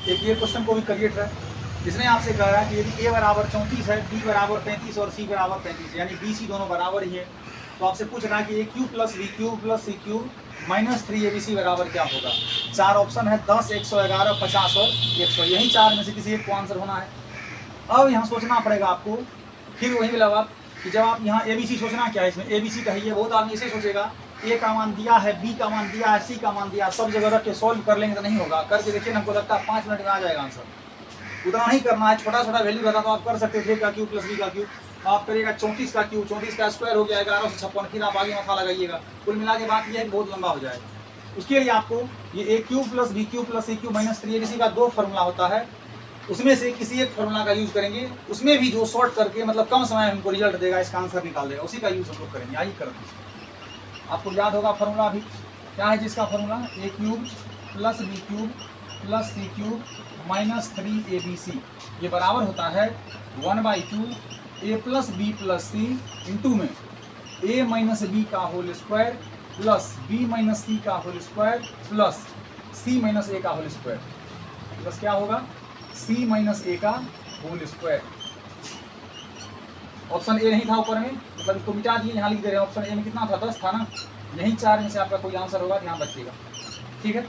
एक ये क्वेश्चन को भी करिए ट्राई। इसमें आपसे कह रहा है कि यदि a बराबर 34 है, b बराबर 35 और c बराबर 35 यानी b c दोनों बराबर ही है, तो आपसे पूछ रहा है कि a cube plus b cube plus c cube minus 3abc बराबर क्या होगा। चार ऑप्शन है 10, 111, 50 और 100। यही चार में से किसी एक को आंसर होना है। अब यहाँ सोचना पड़ेगा आपको, फिर वही मिला आप कि जब आप यहाँ ABC सोचना क्या है, इसमें ABC का ही है। बहुत आदमी ऐसे सोचेगा A का मान दिया है, B का मान दिया है, C का मान दिया, सब जगह रख के सॉल्व कर लेंगे तो नहीं होगा। करके देखिए, हमको लगता है 5 मिनट में आ जाएगा आंसर। उतना नहीं करना है, छोटा छोटा वैल्यू रहता तो आप कर सकते थे। का क्यूब प्लस b का क्यूब, आप करिएगा 34 का क्यूब, 34 का स्क्वायर हो गया 1156, फिर आप आगे मथा लगाइएगा। कुल मिला के बात यह है कि बहुत लंबा हो जाएगा। उसके लिए आपको ये a cube plus b cube plus c cube minus 3abc का 2 फार्मूला होता है, उसमें से किसी एक फार्मूला का यूज करेंगे। उसमें भी जो शॉर्ट करके मतलब कम समय में हमको रिजल्ट देगा, इसका आंसर निकाल देगा, उसी का यूज हम लोग करेंगे। आइए करते हैं। आपको याद होगा फार्मूला अभी क्या है जिसका formula, a cube plus b cube plus c cube minus 3abc, ये बराबर होता है 1/2 a plus b plus c into में a माइनस b का whole square plus b minus c का whole square plus c minus a का whole square, plus क्या होगा c माइनस a का होल स्क्वायर। ऑप्शन ए नहीं था ऊपर में, मतलब इसको मिटा दिए, यहाँ लिख दे रहे हैं। ऑप्शन ए में कितना था, 10 था ना। यही चार में से आपका कोई आंसर होगा, ध्यान रखिएगा। ठीक है,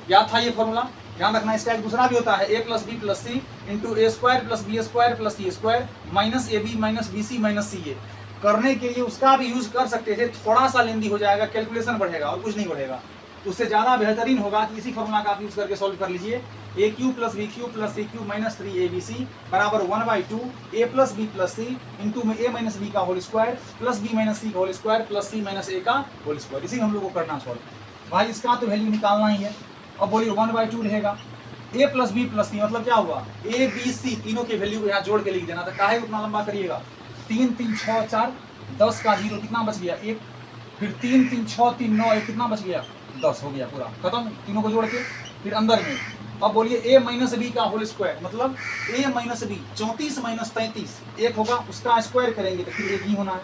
याद था ये फॉर्मूला, ध्यान रखना। इसका एक दूसरा भी होता है, a plus b plus c into a square plus b square plus c square minus a b minus b c minus c a. करने के लिए उसका भी यूज कर सकते थे, थोड़ा सा लेंदी हो जाएगा, कैलकुलेशन बढ़ेगा और कुछ नहीं बढ़ेगा। उससे ज़्यादा बेहतरीन होगा कि इसी फॉर्मूला का आप यूज करके सॉल्व कर लीजिए। A cube plus b cube plus c cube minus 3abc बराबर 1/2 a plus b plus c into में a माइनस बी का whole square plus b minus c का whole square plus c minus a का whole square. इसी हम लोग को करना सॉल्व। भाई इसका तो वैल्यू निकालना ही है। अब बोलिए 1/2 रहेगा, a प्लस बी प्लस सी मतलब क्या हुआ, a b c तीनों के वैल्यू को यहाँ जोड़ के लिख देना। तो काहे उतना लंबा करिएगा, 3 3 6 4 10 का 0 कितना बच गया 1, फिर 3 3 6 3 9 1 कितना बच गया 10 हो गया पूरा खत्म, तीनों को जोड़ के। फिर अंदर में अब बोलिए a माइनस बी का होल स्क्वायर मतलब a माइनस बी 34 माइनस 33 एक होगा, उसका स्क्वायर करेंगे तो फिर एक ही होना है।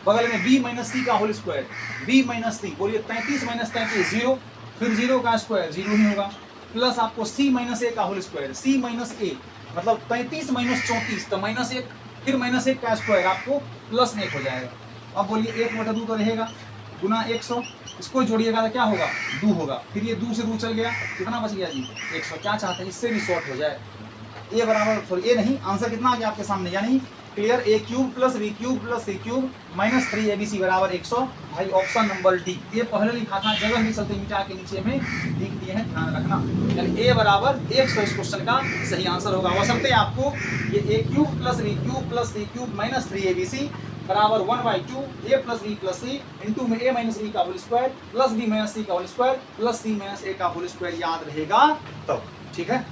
बगल में b माइनस सी का होल स्क्वायर, b माइनस सी बोलिए 33 माइनस 33 0, फिर 0 का स्क्वायर 0 ही होगा, प्लस आपको c माइनस a का whole square, c minus a मतलब 33 माइनस 34 तो माइनस 1, फिर माइनस 1 का स्क्वायर आपको प्लस 1 हो जाएगा। अब बोलिए 1/2 तो रहेगा गुना 100, इसको जोड़िएगा तो क्या होगा 2 होगा, फिर ये 2 से 2 चल गया, कितना बच गया जी 100। क्या चाहते हैं, इससे भी शॉर्ट हो जाए। ए बराबर सॉरी ए नहीं, आंसर कितना आ गया आपके सामने, यानी clear a cube plus b cube plus c cube minus 3abc बराबर 100। भाई ऑप्शन नंबर डी, ये पहले लिखा था, जगह नहीं चलते मिटा के नीचे में लिख दिए हैं, ध्यान रखना। यानी a बराबर 100 इस क्वेश्चन का सही आंसर होगा। हो सकते हैं आपको ये a cube plus b cube plus c cube minus 3abc बराबर 1/2 a plus b plus c into में a माइनस b का whole square plus b minus c का whole square plus c minus a का whole square याद रहेगा तब। ठीक है।